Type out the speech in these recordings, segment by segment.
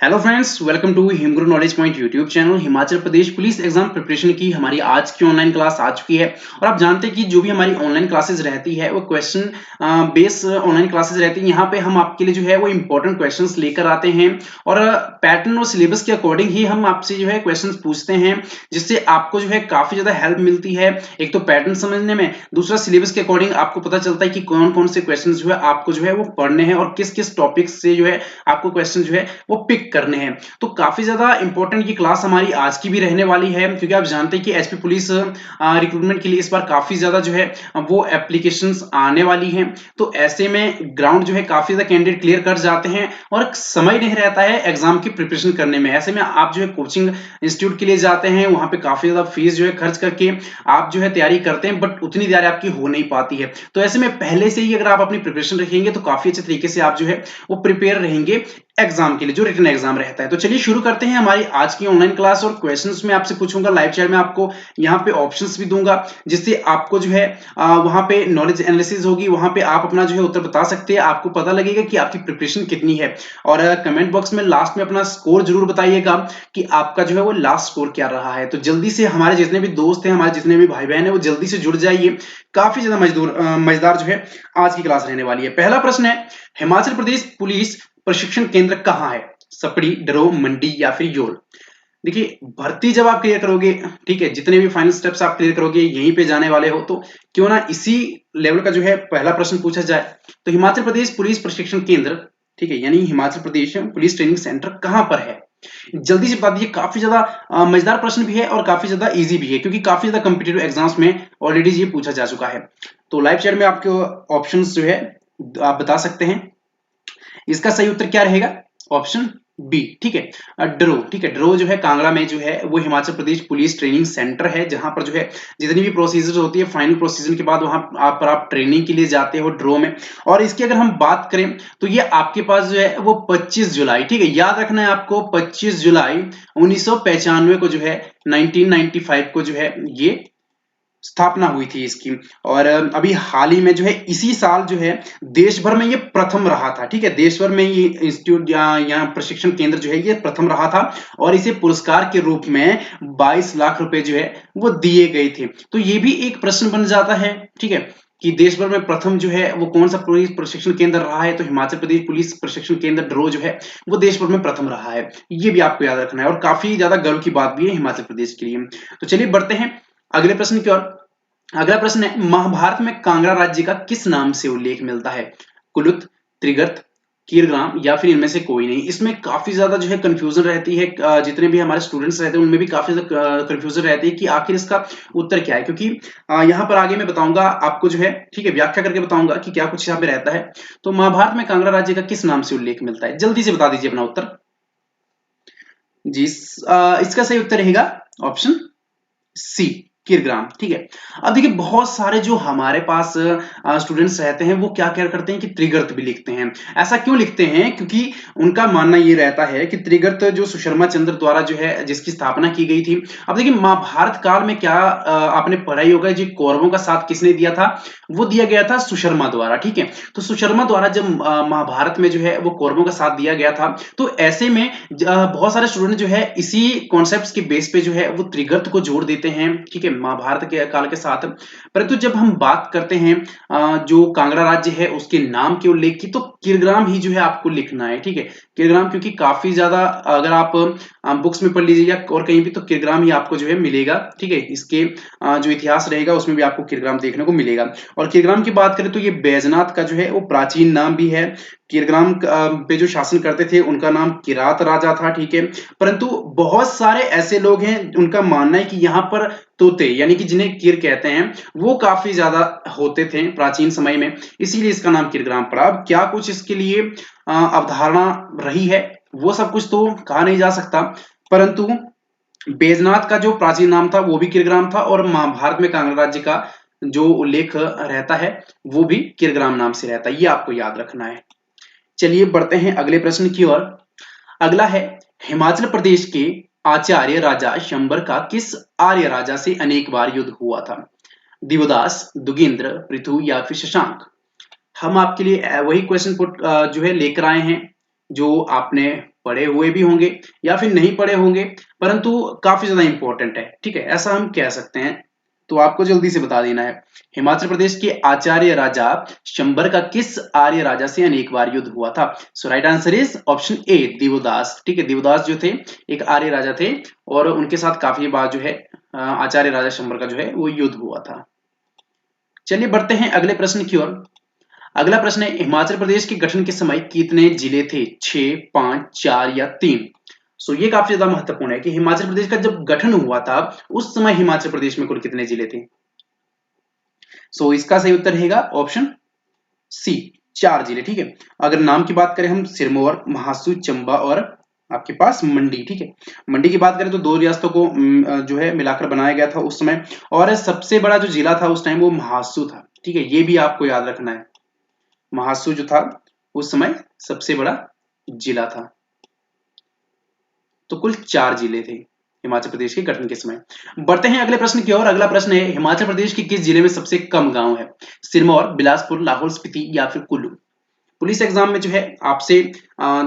Hello friends, welcome to Himguru knowledge point YouTube channel. Himachal Pradesh police exam preparation की हमारी आज की ऑनलाइन क्लास आ चुकी है। और आप जानते हैं कि जो भी हमारी ऑनलाइन क्लासेस रहती है वो क्वेश्चन बेस ऑनलाइन क्लासेस रहती है। यहाँ पे हम आपके लिए जो है वो इंपॉर्टेंट क्वेश्चंस लेकर आते हैं और पैटर्न और सिलेबस के अकॉर्डिंग ही हम आपसे जो है क्वेश्चंस पूछते हैं, जिससे आपको जो है काफी ज्यादा हेल्प मिलती है। एक तो पैटर्न समझने में, दूसरा सिलेबस के अकॉर्डिंग आपको पता चलता है कि कौन कौन से क्वेश्चन जो है आपको जो है वो पढ़ने हैं और किस किस टॉपिक से जो है आपको क्वेश्चन जो है वो पिक करने हैं। तो काफी ज्यादा इंपॉर्टेंट ये क्लास हमारी आज की भी रहने वाली है, क्योंकि आप जानते हैं कि एचपी पुलिस रिक्रूटमेंट के लिए इस बार काफी ज्यादा जो है वो एप्लीकेशंस आने वाली हैं। तो ऐसे में ग्राउंड जो है काफी ज्यादा कैंडिडेट क्लियर कर जाते हैं और समय नहीं रहता है एग्जाम की प्रिपरेशन करने में। ऐसे में आप जो है कोचिंग इंस्टीट्यूट के लिए जाते हैं, वहां पे काफी ज्यादा फीस जो है खर्च करके आप जो है तैयारी करते हैं, बट उतनी तैयारी आपकी हो नहीं पाती है। तो ऐसे में पहले से ही अगर आप अपनी प्रिपरेशन रखेंगे तो काफी अच्छे तरीके से आप जो है वो प्रिपेयर रहेंगे एग्जाम के लिए, जो रिटन एग्जाम रहता है। तो चलिए शुरू करते हैं हमारी आज की ऑनलाइन क्लास। और क्वेश्चंस में आपसे पूछूंगा, लाइव चैट में आपको यहाँ पे ऑप्शंस भी दूंगा, जिससे आपको जो है वहां पे नॉलेज एनालिसिस होगी, वहां पे आप अपना जो है उत्तर बता सकते हैं, आपको पता लगेगा कि आपकी प्रिपरेशन कितनी है। और कमेंट बॉक्स में लास्ट में अपना स्कोर जरूर बताइएगा कि आपका जो है वो लास्ट स्कोर क्या रहा है। तो जल्दी से हमारे जितने भी दोस्त हैं, हमारे जितने भी भाई बहन है, वो जल्दी से जुड़ जाइए। काफी ज्यादा मजेदार जो है आज की क्लास रहने वाली है। पहला प्रश्न है, हिमाचल प्रदेश पुलिस प्रशिक्षण केंद्र कहाँ है? सपड़ी, डरोह, मंडी या फिर योल? देखिए, भर्ती जब आप क्लियर करोगे, ठीक है, जितने भी फाइनल स्टेप्स आप क्लियर करोगे यहीं पे जाने वाले हो, तो क्यों ना इसी लेवल का जो है पहला प्रश्न पूछा जाए। तो हिमाचल प्रदेश पुलिस प्रशिक्षण केंद्र, ठीक है, यानी Himachal Pradesh police training centre कहां पर है? जल्दी से बता दीजिए। काफी ज्यादा मजेदार प्रश्न भी है और काफी ज्यादा इजी भी है, क्योंकि काफी ज्यादा कॉम्पिटिटिव एग्जाम्स में ऑलरेडी ये पूछा जा चुका है। तो लाइव चैट में आपके ऑप्शंस जो है आप बता सकते हैं। इसका सही उत्तर क्या रहेगा? ऑप्शन बी, ठीक है, ड्रो। ठीक है, ड्रो जो है कांगड़ा में जो है वो Himachal Pradesh police training centre है, जहां पर जो है जितनी भी प्रोसीजर होती है, फाइनल प्रोसीजर के बाद वहां आप ट्रेनिंग के लिए जाते हो ड्रो में। और इसकी अगर हम बात करें तो ये आपके पास जो है वो 25 जुलाई, ठीक है, याद रखना है आपको, 25 जुलाई 1995 को जो है 1995 को जो है ये स्थापना हुई थी इसकी। और अभी हाल ही में जो है इसी साल जो है देश भर में ये प्रथम रहा था। ठीक है, देश भर में ये इंस्टीट्यूट या प्रशिक्षण केंद्र जो है ये प्रथम रहा था, और इसे पुरस्कार के रूप में 22 लाख रुपए जो है वो दिए गए थे। तो ये भी एक प्रश्न बन जाता है, ठीक है, कि देश भर में प्रथम जो है वो कौन सा पुलिस प्रशिक्षण केंद्र रहा है? तो हिमाचल प्रदेश पुलिस प्रशिक्षण केंद्र ड्रो जो है वो देश भर में प्रथम रहा है। ये भी आपको याद रखना है, और काफी ज्यादा गर्व की बात भी है हिमाचल प्रदेश के लिए। तो चलिए बढ़ते हैं अगले प्रश्न की ओर। अगला प्रश्न है, महाभारत में कांगड़ा राज्य का किस नाम से उल्लेख मिलता है? कुलुत, त्रिगर्त, कीरग्राम या फिर इनमें से कोई नहीं? इसमें काफी ज्यादा जो है कंफ्यूजन रहती है, जितने भी हमारे स्टूडेंट्स रहते हैं उनमें भी काफी ज्यादा कंफ्यूजन रहती है कि आखिर इसका उत्तर क्या है। क्योंकि यहाँ पर आगे मैं बताऊंगा आपको जो है, ठीक है, व्याख्या करके बताऊंगा कि क्या कुछ यहाँ पे रहता है। तो महाभारत में कांगड़ा राज्य का किस नाम से उल्लेख मिलता है? जल्दी से बता दीजिए अपना उत्तर जी। इसका सही उत्तर रहेगा ऑप्शन सी, किरग्राम। ठीक है, अब देखिए बहुत सारे जो हमारे पास स्टूडेंट्स रहते हैं वो क्या क्या करते हैं कि त्रिगर्त भी लिखते हैं। ऐसा क्यों लिखते हैं? क्योंकि उनका मानना ये रहता है कि त्रिगर्त जो सुशर्मा चंद्र द्वारा जो है जिसकी स्थापना की गई थी। अब देखिए महाभारत काल में क्या आपने पढ़ा ही होगा, जो कौरवों का साथ किसने दिया था? वो दिया गया था सुशर्मा द्वारा। ठीक है, तो सुशर्मा द्वारा जब महाभारत में जो है वो कौरवों का साथ दिया गया था, तो ऐसे में बहुत सारे स्टूडेंट जो है इसी कॉन्सेप्ट के बेस पे जो है वो त्रिगर्त को जोड़ देते हैं, ठीक है, महाभारत के काल के साथ। परंतु जब हम बात करते हैं जो कांगड़ा राज्य है उसके नाम के उल्लेख की, तो किरग्राम ही जो है आपको लिखना है। ठीक है, किरग्राम, क्योंकि काफी ज्यादा अगर आप बुक्स में पढ़ लीजिए या और कहीं भी, तो किरग्राम ही आपको जो है मिलेगा। ठीक है, इसके जो इतिहास रहेगा उसमें भी आपको किरग्राम देखने को मिलेगा। और किरग्राम की बात करें तो ये बैजनाथ का जो है वो प्राचीन नाम भी है। किरग्राम पे जो शासन करते थे उनका नाम किरात राजा था। ठीक है, परंतु बहुत सारे ऐसे लोग हैं उनका मानना है कि यहाँ पर तोते, यानी कि जिन्हें किर कहते हैं, वो काफी ज्यादा होते थे प्राचीन समय में, इसीलिए इसका नाम किरग्राम पड़ा। अब क्या कुछ इसके लिए अवधारणा रही है वो सब कुछ तो कहा नहीं जा सकता, परंतु बैजनाथ का जो प्राचीन नाम था वो भी किरग्राम था, और महाभारत में कांगड़ा राज्य का जो उल्लेख रहता है वो भी किरग्राम नाम से रहता है। ये आपको याद रखना है। चलिए बढ़ते हैं अगले प्रश्न की ओर। अगला है, हिमाचल प्रदेश के आचार्य राजा शंबर का किस आर्य राजा से अनेक बार युद्ध हुआ था? दिवदास, दुगेंद्र, पृथु या फिर शशांक? हम आपके लिए वही क्वेश्चन पुट जो है लेकर आए हैं, जो आपने पढ़े हुए भी होंगे या फिर नहीं पढ़े होंगे, परंतु काफी ज्यादा इंपॉर्टेंट है, ठीक है, ऐसा हम कह सकते हैं। तो आपको जल्दी से बता देना है। हिमाचल प्रदेश के आचार्य राजा शंबर का किस आर्य राजा से अनेक बार युद्ध हुआ था? So right answer is option A, Divodas. ठीक है, दिवोदास जो थे एक आर्य राजा थे और उनके साथ काफी बार जो है आचार्य राजा शंबर का जो है वो युद्ध हुआ था। चलिए बढ़ते हैं अगले प्रश्न की ओर। अगला प्रश्न है, हिमाचल प्रदेश के गठन के समय कितने जिले थे? 6, 5, 4 या 3? सो ये काफी ज्यादा महत्वपूर्ण है कि हिमाचल प्रदेश का जब गठन हुआ था उस समय हिमाचल प्रदेश में कुल कितने जिले थे? सो इसका सही उत्तर रहेगा ऑप्शन सी, 4 जिले। ठीक है, अगर नाम की बात करें हम सिरमौर, महासू, चंबा और आपके पास मंडी। ठीक है, मंडी की बात करें तो 2 रियासतों को जो है मिलाकर बनाया गया था उस समय, और सबसे बड़ा जो जिला था उस टाइम वो महासू था। ठीक है, ये भी आपको याद रखना है, महासू जो था उस समय सबसे बड़ा जिला था। तो कुल 4 जिले थे हिमाचल प्रदेश के गठन के समय। बढ़ते हैं अगले प्रश्न की ओर। अगला प्रश्न है, हिमाचल प्रदेश के किस जिले में सबसे कम गांव है? सिरमौर, बिलासपुर, लाहौल स्पीति या फिर कुल्लू? पुलिस एग्जाम में जो है आपसे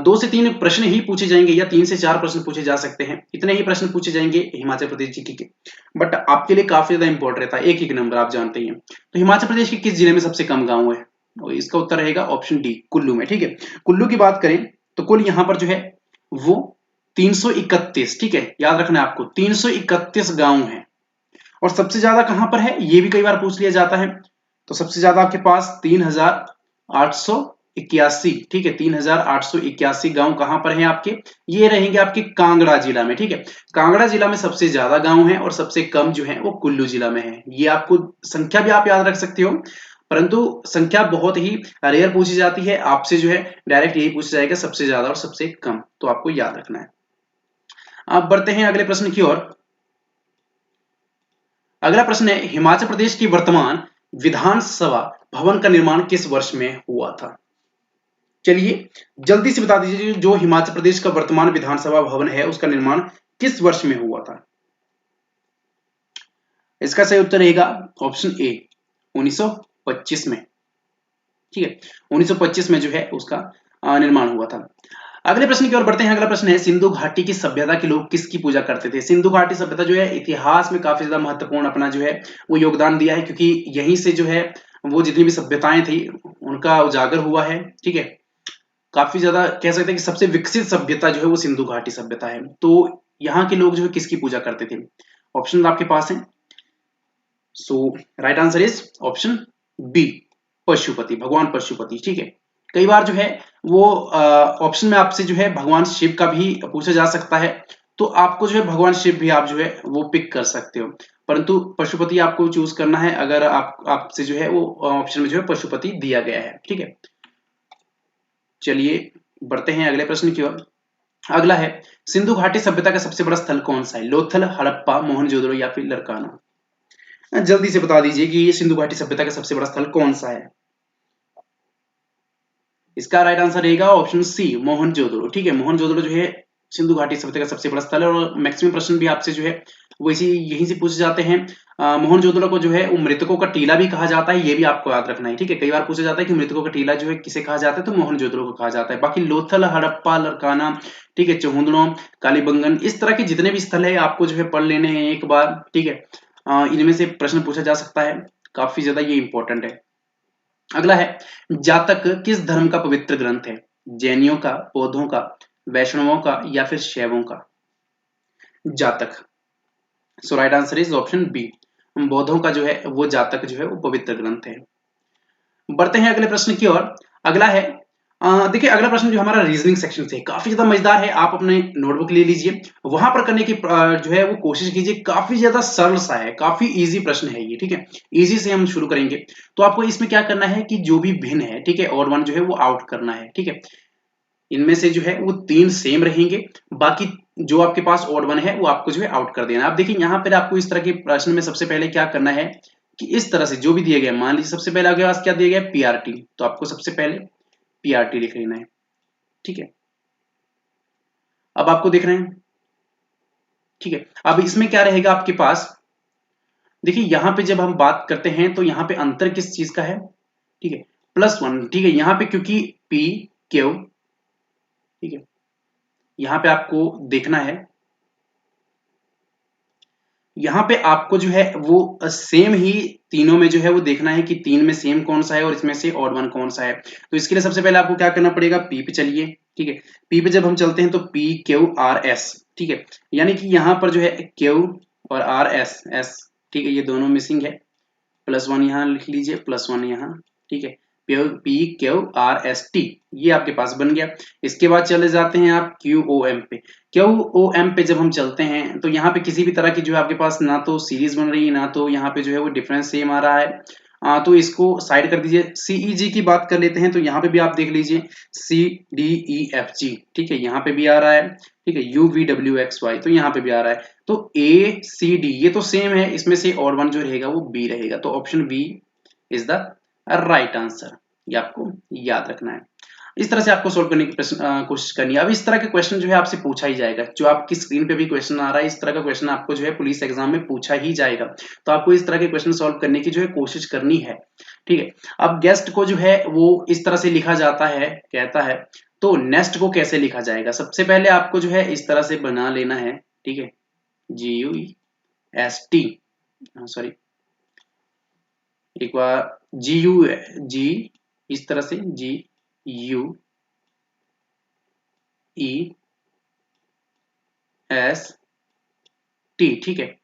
2 से 3 प्रश्न ही पूछे जाएंगे या 3 से 4 प्रश्न पूछे जा सकते हैं, इतने ही प्रश्न पूछे जाएंगे हिमाचल प्रदेश जीके के, बट आपके लिए काफी ज्यादा इंपॉर्टेंट रहता है, एक एक नंबर आप जानते ही हैं। तो हिमाचल प्रदेश के किस जिले में सबसे कम गांव है? और इसका उत्तर रहेगा ऑप्शन डी, कुल्लू में। ठीक है, कुल्लू की बात करें तो कुल यहाँ पर जो है वो 331, ठीक है, याद रखना है आपको, 331 गांव है। और सबसे ज्यादा कहां पर है ये भी कई बार पूछ लिया जाता है। तो सबसे ज्यादा आपके पास 3881, ठीक है, 3881 गांव कहां पर हैं आपके? ये रहेंगे आपके कांगड़ा जिला में। ठीक है, कांगड़ा जिला में सबसे ज्यादा गांव है और सबसे कम जो है वो कुल्लू जिला में है। ये आपको संख्या भी आप याद रख सकते हो, परंतु संख्या बहुत ही रेयर पूछी जाती है आपसे, जो है डायरेक्ट यही पूछा जाएगा सबसे ज्यादा और सबसे कम, तो आपको याद रखना है। अब बढ़ते हैं अगले प्रश्न की ओर। अगला प्रश्न है, हिमाचल प्रदेश की वर्तमान विधानसभा भवन का निर्माण किस वर्ष में हुआ था? चलिए जल्दी से बता दीजिए, जो हिमाचल प्रदेश का वर्तमान विधानसभा भवन है उसका निर्माण किस वर्ष में हुआ था? इसका सही उत्तर रहेगा ऑप्शन ए, 1925 में। ठीक है, 1925 में जो है उसका निर्माण हुआ था। अगले प्रश्न की ओर बढ़ते हैं। अगला प्रश्न है, सिंधु घाटी की सभ्यता के लोग किसकी पूजा करते थे? सिंधु घाटी सभ्यता जो है इतिहास में काफी ज्यादा महत्वपूर्ण अपना जो है वो योगदान दिया है, क्योंकि यहीं से जो है वो जितनी भी सभ्यताएं थी उनका उजागर हुआ है। ठीक है, काफी ज्यादा कह सकते हैं कि सबसे विकसित सभ्यता जो है वो सिंधु घाटी सभ्यता है। तो यहाँ के लोग जो है किसकी पूजा करते थे? ऑप्शन आपके पास है। So right answer is option B, Pashupati, भगवान पशुपति। ठीक है, कई बार जो है वो ऑप्शन में आपसे जो है भगवान शिव का भी पूछा जा सकता है, तो आपको जो है भगवान शिव भी आप जो है वो पिक कर सकते हो, परंतु पशुपति आपको चूज करना है अगर आपसे जो है वो ऑप्शन में जो है पशुपति दिया गया है। ठीक है, चलिए बढ़ते हैं अगले प्रश्न की ओर। अगला है, सिंधु घाटी सभ्यता का सबसे बड़ा स्थल कौन सा है? लोथल, हड़प्पा, मोहनजोदड़ो या फिर लरकाना? जल्दी से बता दीजिए कि ये सिंधु घाटी सभ्यता का सबसे बड़ा स्थल कौन सा है? इसका राइट आंसर रहेगा ऑप्शन सी, मोहनजोदड़ो। ठीक है, मोहनजोदड़ो जो है सिंधु घाटी सभ्यता का सबसे बड़ा स्थल है, और मैक्सिमम प्रश्न भी आपसे जो है वो इसी यहीं से पूछे जाते हैं। मोहनजोदड़ो को जो है वो मृतकों का टीला भी कहा जाता है, ये भी आपको याद रखना है। ठीक है, कई बार पूछा जाता है कि मृतकों का टीला जो है किसे कहा जाता है, तो मोहनजोदड़ो को कहा जाता है। बाकी लोथल, हड़प्पा, लरकाना, ठीक है, चौहदड़ो, कालीबंगन, इस तरह के जितने भी स्थल है आपको जो है पढ़ लेने हैं एक बार। ठीक है, इनमें से प्रश्न पूछा जा सकता है, काफी ज्यादा ये इंपॉर्टेंट है। अगला है, जातक किस धर्म का पवित्र ग्रंथ है? जैनियों का, बौद्धों का, वैष्णवों का या फिर शैवों का? Jataka, so right answer is option B, बौद्धों का जो है वो जातक जो है वो पवित्र ग्रंथ है। बढ़ते हैं अगले प्रश्न की ओर। अगला है, देखिए अगला प्रश्न जो हमारा रीजनिंग सेक्शन से काफी ज्यादा मजेदार है, आप अपने नोटबुक ले लीजिए, वहां पर करने की जो है वो कोशिश कीजिए, काफी ज्यादा सरल सा है, काफी इजी प्रश्न है ये। ठीक है, इजी से हम शुरू करेंगे। तो आपको इसमें क्या करना है कि जो भी भिन्न है, ठीक है, ऑड वन जो है वो आउट करना है। ठीक है, इनमें से जो है वो 3 सेम रहेंगे, बाकी जो आपके पास ऑड वन है वो आपको जो है आउट कर देना। आप देखिए यहाँ पर आपको इस तरह के प्रश्न में सबसे पहले क्या करना है कि इस तरह से जो भी दिए गए, मान लीजिए सबसे पहले आपके पास क्या दिया गया, पीआरटी, तो आपको सबसे पहले पीआरटी लिख लेना है। ठीक है, अब आपको देख रहे हैं। ठीक है, अब इसमें क्या रहेगा आपके पास, देखिए यहां पे जब हम बात करते हैं तो यहाँ पे अंतर किस चीज का है? ठीक है, +1। ठीक है, यहाँ पे क्योंकि पी क्यू ठीक है, यहाँ पे आपको देखना है, यहाँ पे आपको जो है वो सेम ही तीनों में जो है वो देखना है कि तीन में सेम कौन सा है और इसमें से ऑड वन कौन सा है। तो इसके लिए सबसे पहले आपको क्या करना पड़ेगा, पी पे चलिए। ठीक है, पी पे जब हम चलते हैं तो पी क्यू आर एस, ठीक है, यानी कि यहाँ पर जो है क्यू और आर एस एस, ठीक है, ये दोनों मिसिंग है, +1 यहाँ लिख लीजिए, +1 यहाँ, ठीक है, P Q R S T, ये आपके पास बन गया। इसके बाद चले जाते हैं आप क्यू ओ एम पे। क्यू ओ एम पे जब हम चलते हैं तो यहाँ पे किसी भी तरह की जो है आपके पास ना तो सीरीज बन रही है, ना तो यहाँ पे जो है वो डिफरेंस सेम आ रहा है। तो इसको साइड कर दीजिए। सीईजी की बात कर लेते हैं तो यहाँ पे भी आप देख लीजिए C D E F G, ठीक है, यहाँ पे भी आ रहा है, ठीक है, U V W X Y, तो यहाँ पे भी आ रहा है। तो ए सी डी ये तो सेम है, इसमें से ऑड वन जो रहेगा वो बी रहेगा, तो option B is the right answer, ये आपको याद रखना है। इस तरह से आपको सोल्व करने की कोशिश करनी है। अब इस तरह के क्वेश्चन जो है आपसे पूछा ही जाएगा, जो आपकी स्क्रीन पे भी क्वेश्चन आ रहा है, इस तरह का क्वेश्चन आपको जो है पुलिस एग्जाम में पूछा ही जाएगा, तो आपको इस तरह के क्वेश्चन सॉल्व करने की जो है कोशिश करनी है। ठीक है, अब गेस्ट को जो है वो इस तरह से लिखा जाता है, कहता है, तो नेक्स्ट को कैसे लिखा जाएगा? सबसे पहले आपको जो है इस तरह से बना लेना है, ठीक है, GUEST, सॉरी, एक बार जी, इस तरह से GUEST, ठीक है,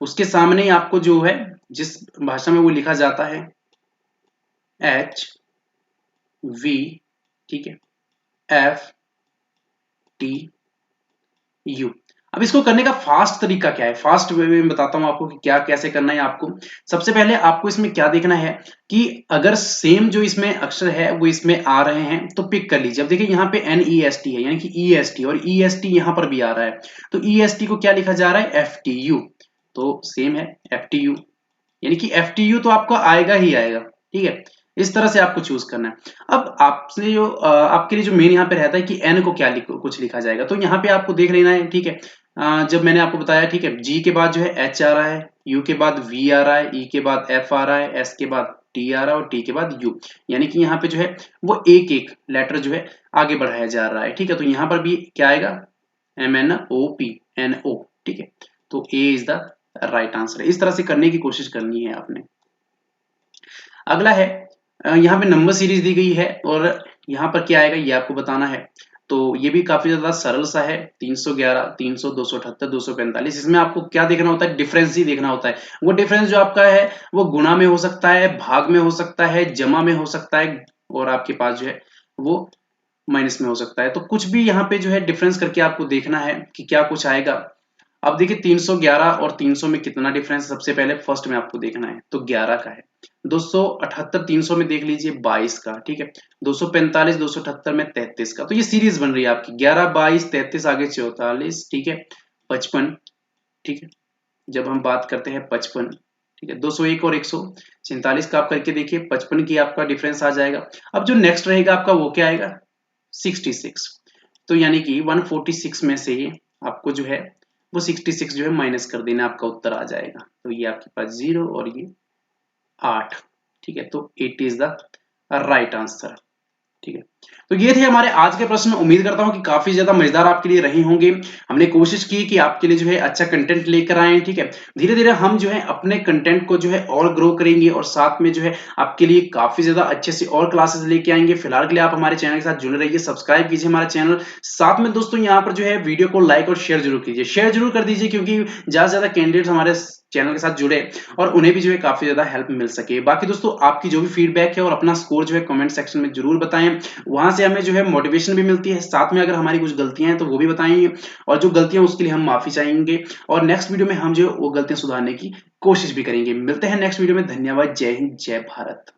उसके सामने ही आपको जो है जिस भाषा में वो लिखा जाता है HV, ठीक है, FTU। अब इसको करने का फास्ट तरीका क्या है, फास्ट वे में बताता हूं आपको कि क्या कैसे करना है आपको। सबसे पहले आपको इसमें क्या देखना है कि अगर सेम जो इसमें अक्षर है वो इसमें आ रहे हैं तो पिक कर लीजिए। अब देखिए यहाँ पे NEST है, यानी कि EST, और EST यहाँ पर भी आ रहा है, तो EST को क्या लिखा जा रहा है, FTU, तो सेम है FTU, यानी कि FTU तो आपको आएगा ही आएगा। ठीक है, इस तरह से आपको चूज करना है। अब आपसे जो आपके लिए जो मेन यहाँ पे रहता है कि N को क्या कुछ लिखा जाएगा, तो यहाँ पे आपको देख लेना है। ठीक है, जब मैंने आपको बताया, ठीक है, G के बाद जो है H आ रहा है, U के बाद V आ रहा है, E के बाद F आ रहा है, S के बाद T आ रहा है और T के बाद U, यानी कि यहाँ पे जो है वो एक एक लेटर जो है आगे बढ़ाया जा रहा है। ठीक है, तो यहाँ पर भी क्या आएगा, MNOPNO, ठीक है, तो A is the right answer है। इस तरह से करने की कोशिश करनी है आपने। अगला है, यहाँ पे नंबर सीरीज दी गई है और यहाँ पर क्या आएगा ये आपको बताना है, तो ये भी काफी ज्यादा सरल सा है, 311, 300, 278, 245। इसमें आपको क्या देखना होता है, डिफरेंस ही देखना होता है। वो डिफरेंस जो आपका है वो गुणा में हो सकता है, भाग में हो सकता है, जमा में हो सकता है, और आपके पास जो है वो माइनस में हो सकता है। तो कुछ भी यहाँ पे जो है डिफरेंस करके आपको देखना है कि क्या कुछ आएगा। अब देखिए 311 और 300 में कितना डिफरेंस है, सबसे पहले फर्स्ट में आपको देखना है, तो 11 का है। 278 300 में देख लीजिए 22 का, ठीक है, 245 278 में 33 का। तो ये सीरीज बन रही है आपकी 11 22 33 आगे 44, ठीक है, 55, ठीक है, जब हम बात करते हैं 55, ठीक है, 201 और 147 का आप करके देखिए, 55 की आपका डिफरेंस आ जाएगा। अब जो नेक्स्ट रहेगा आपका वो क्या आएगा, 66, तो यानी कि 146 में से आपको जो है वो 66 जो है माइनस कर देना, आपका उत्तर आ जाएगा। तो ये आपके पास 0 और ये 8, ठीक है, तो 8 इज द राइट आंसर। ठीक है, तो ये थे हमारे आज के प्रश्न। उम्मीद करता हूं कि काफी ज्यादा मजेदार आपके लिए रहे होंगे। हमने कोशिश की कि आपके लिए जो है अच्छा कंटेंट लेकर आए। ठीक है, धीरे धीरे हम जो है अपने कंटेंट को जो है और ग्रो करेंगे और साथ में जो है आपके लिए काफी ज्यादा अच्छे से और क्लासेस लेके आएंगे। फिलहाल के लिए आप हमारे चैनल के साथ जुड़े रहिए, सब्सक्राइब कीजिए हमारा चैनल, साथ में दोस्तों यहाँ पर जो है वीडियो को लाइक और शेयर जरूर कीजिए, शेयर जरूर कर दीजिए, क्योंकि ज्यादा से ज्यादा कैंडिडेट हमारे चैनल के साथ जुड़े और उन्हें भी जो है काफी ज्यादा हेल्प मिल सके। बाकी दोस्तों आपकी जो भी फीडबैक है और अपना स्कोर जो है कमेंट सेक्शन में जरूर बताएं, वहां से हमें जो है मोटिवेशन भी मिलती है। साथ में अगर हमारी कुछ गलतियां हैं तो वो भी बताएंगे, और जो गलतियां उसके लिए हम माफी चाहेंगे, और नेक्स्ट वीडियो में हम जो वो गलतियां सुधारने की कोशिश भी करेंगे। मिलते हैं नेक्स्ट वीडियो में। धन्यवाद, जय हिंद, जय भारत।